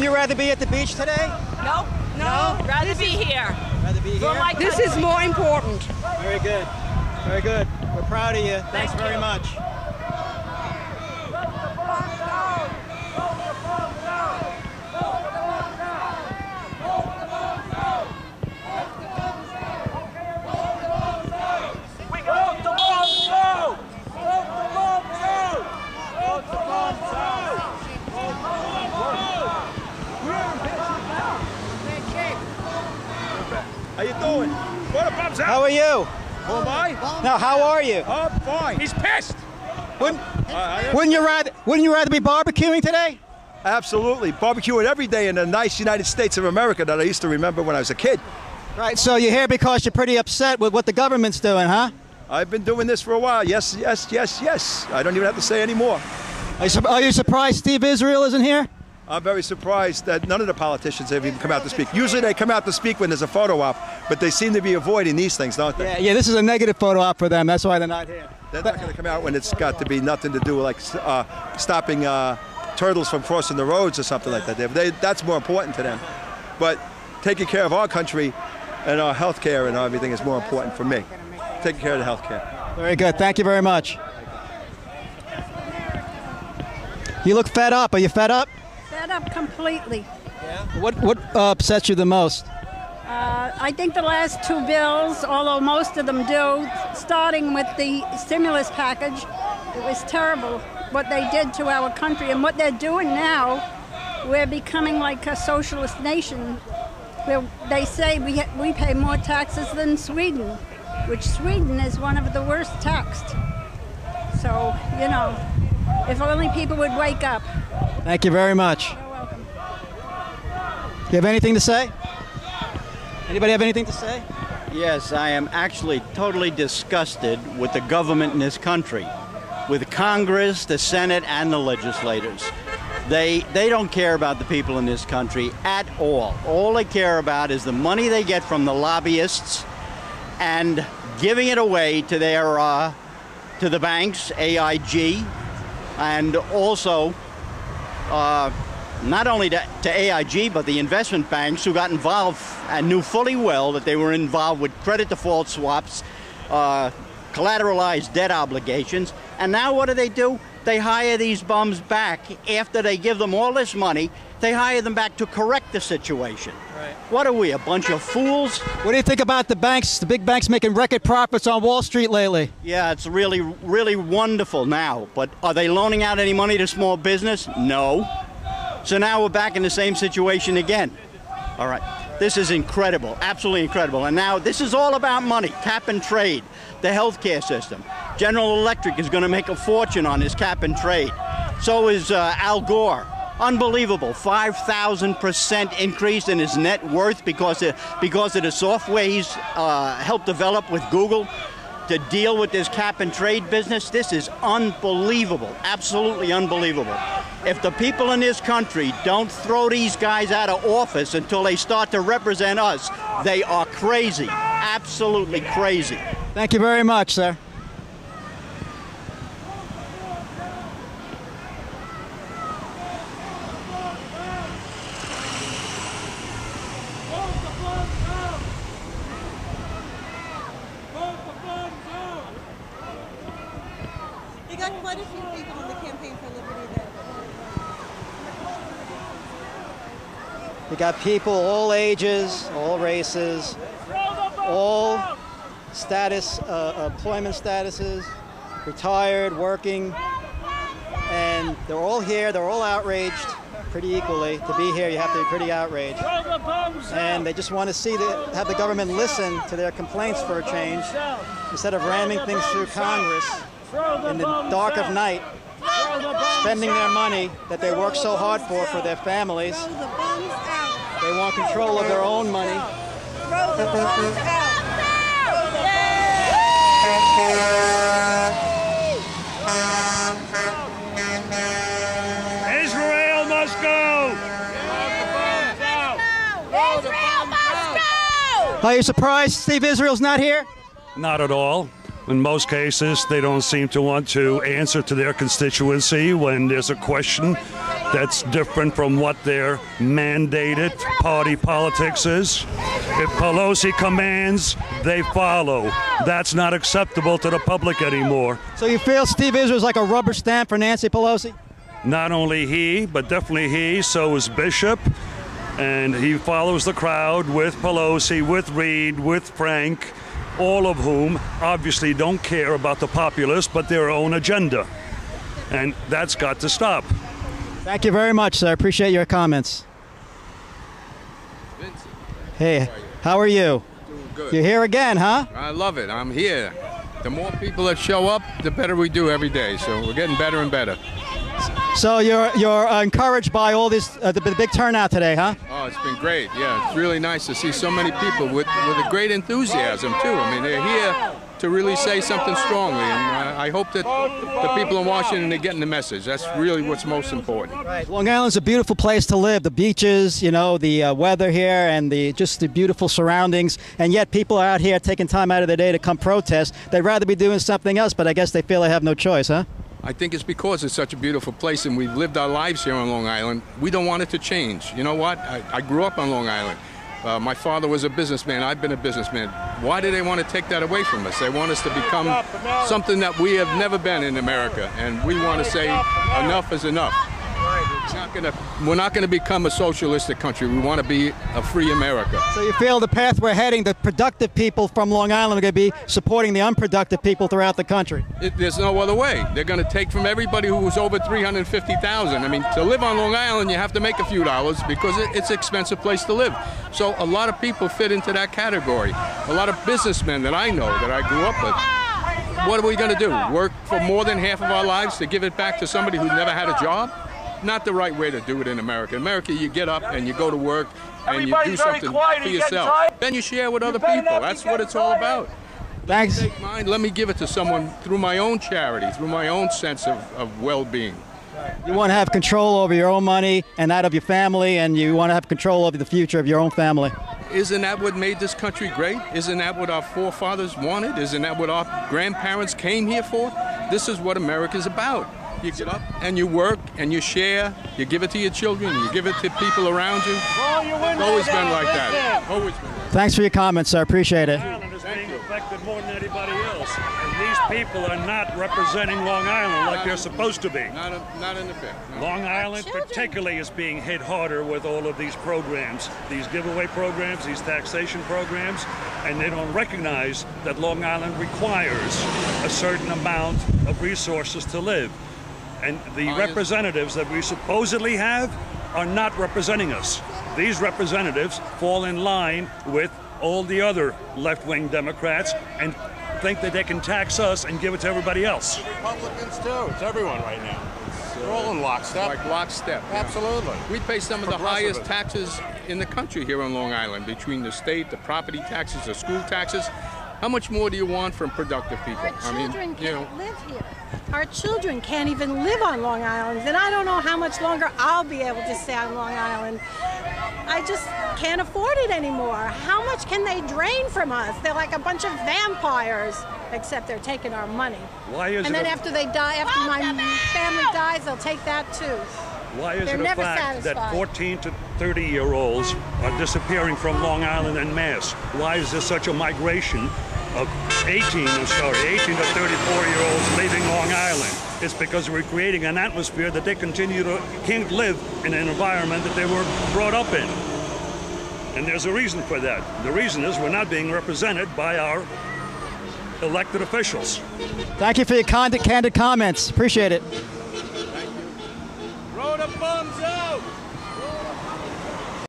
Wouldn't you rather be at the beach today? No. Rather be here. Rather be here? This is more important. Very good. Very good. We're proud of you. Thanks very much. How you doing? How are you? Who am I? Now, how are you? I'm fine. He's pissed. Wouldn't you rather be barbecuing today? Absolutely. Barbecuing every day in the nice United States of America that I used to remember when I was a kid. Right, so you're here because you're pretty upset with what the government's doing, huh? I've been doing this for a while. Yes, yes, yes, yes. I don't even have to say any more. Are you surprised Steve Israel isn't here? I'm very surprised that none of the politicians have even come out to speak. Usually they come out to speak when there's a photo op, but they seem to be avoiding these things, don't they? Yeah, this is a negative photo op for them. That's why they're not here. They're not going to come out when it's got to be nothing to do with like stopping turtles from crossing the roads or something like that. That's more important to them. But taking care of our country and our health care and everything is more important for me. Taking care of the health care. Very good. Thank you very much. You look fed up. Are you fed up? Fed up completely. Yeah. What upsets you the most? I think the last two bills, although most of them do, starting with the stimulus package, it was terrible what they did to our country. And what they're doing now, we're becoming like a socialist nation. Where they say we pay more taxes than Sweden, which Sweden is one of the worst taxed. So, you know, if only people would wake up. Thank you very much. You're welcome. Do you have anything to say? Anybody have anything to say? Yes, I am actually totally disgusted with the government in this country, with Congress, the Senate, and the legislators. They don't care about the people in this country at all. All they care about is the money they get from the lobbyists and giving it away to their to the banks, AIG, and also not only to AIG, but the investment banks who got involved and knew fully well that they were involved with credit default swaps, collateralized debt obligations. And now what do? They hire these bums back after they give them all this money. They hire them back to correct the situation. Right. What are we, a bunch of fools? What do you think about the banks, the big banks making record profits on Wall Street lately? Yeah, it's really, really wonderful now. But are they loaning out any money to small business? No. So now we're back in the same situation again. All right. This is incredible, absolutely incredible. And now this is all about money, cap and trade, the healthcare system. General Electric is going to make a fortune on this cap and trade. So is Al Gore. Unbelievable, 5,000% increase in his net worth because of the software he's helped develop with Google to deal with this cap and trade business. This is unbelievable, absolutely unbelievable. If the people in this country don't throw these guys out of office until they start to represent us, they are crazy, absolutely crazy. Thank you very much, sir. You got quite a few people on the campaign for liberty there. We got people all ages, all races, all status, employment statuses, retired, working, and they're all here, they're all outraged pretty equally. To be here, you have to be pretty outraged. And they just want to see have the government listen to their complaints for a change, instead of ramming things through Congress in the dark of night, spending their money that they work so hard for their families. They want control of their own money. Israel must go! Israel must go! Are you surprised Steve Israel's not here? Not at all. In most cases, they don't seem to want to answer to their constituency when there's a question that's different from what their mandated party politics is. If Pelosi commands, they follow. That's not acceptable to the public anymore. So you feel Steve Israel's like a rubber stamp for Nancy Pelosi? Not only he, but definitely he, so is Bishop. And he follows the crowd with Pelosi, with Reid, with Frank, all of whom obviously don't care about the populace but their own agenda. And that's got to stop. Thank you very much, sir. Appreciate your comments. Vincent. Hey, how are you? Doing good. You're here again, huh? I love it. I'm here. The more people that show up, the better we do every day. So we're getting better and better. So you're encouraged by all this, the big turnout today, huh? Oh, it's been great. Yeah, it's really nice to see so many people with a great enthusiasm, too. I mean, they're here to really say something strongly, and I hope that the people in Washington are getting the message. That's really what's most important. Right. Long Island's a beautiful place to live. The beaches, you know, the weather here, and just the beautiful surroundings. And yet people are out here taking time out of their day to come protest. They'd rather be doing something else, but I guess they feel they have no choice, huh? I think it's because it's such a beautiful place and we've lived our lives here on Long Island. We don't want it to change. You know what? I grew up on Long Island. My father was a businessman. I've been a businessman. Why do they want to take that away from us? They want us to become something that we have never been in America. And we want to say enough is enough. We're not going to become a socialistic country. We want to be a free America. So you feel the path we're heading, the productive people from Long Island are going to be supporting the unproductive people throughout the country? There's no other way. They're going to take from everybody who was over 350,000. I mean, to live on Long Island, you have to make a few dollars because it's an expensive place to live. So a lot of people fit into that category. A lot of businessmen that I know, that I grew up with. What are we going to do? Work for more than half of our lives to give it back to somebody who never had a job? Not the right way to do it in America. In America, you get up and you go to work and you do something for yourself. Then you share with other people. That's what it's all about. Thanks. Take mine, let me give it to someone through my own charity, through my own sense of well-being. You want to have control over your own money and that of your family, and you want to have control over the future of your own family. Isn't that what made this country great? Isn't that what our forefathers wanted? Isn't that what our grandparents came here for? This is what America's about. You get up and you work and you share, you give it to your children, you give it to people around you. It's always been like that. Always been. Thanks for your comments, sir. Appreciate it. Long Island is being affected more than anybody else. And these people are not representing Long Island like they're supposed to be. Not in the bit. No. Long Island particularly is being hit harder with all of these programs, these giveaway programs, these taxation programs, and they don't recognize that Long Island requires a certain amount of resources to live. And the representatives that we supposedly have are not representing us. These representatives fall in line with all the other left-wing Democrats and think that they can tax us and give it to everybody else. Republicans too. It's everyone right now. They're all in lockstep. Like lockstep. Yeah. Absolutely. We pay some of the highest taxes in the country here on Long Island, between the state, the property taxes, the school taxes. How much more do you want from productive people? Our children can't live here. Our children can't even live on Long Island, and I don't know how much longer I'll be able to stay on Long Island. I just can't afford it anymore. How much can they drain from us? They're like a bunch of vampires, except they're taking our money. Why is and then after they die, after my family dies, they'll take that too. Why is They're it a never fact satisfied. that 14 to 30-year-olds are disappearing from Long Island en masse? Why is there such a migration of 18 to 34-year-olds leaving Long Island? It's because we're creating an atmosphere that they can't live in an environment that they were brought up in. And there's a reason for that. The reason is we're not being represented by our elected officials. Thank you for your candid comments. Appreciate it. Throw the bums out!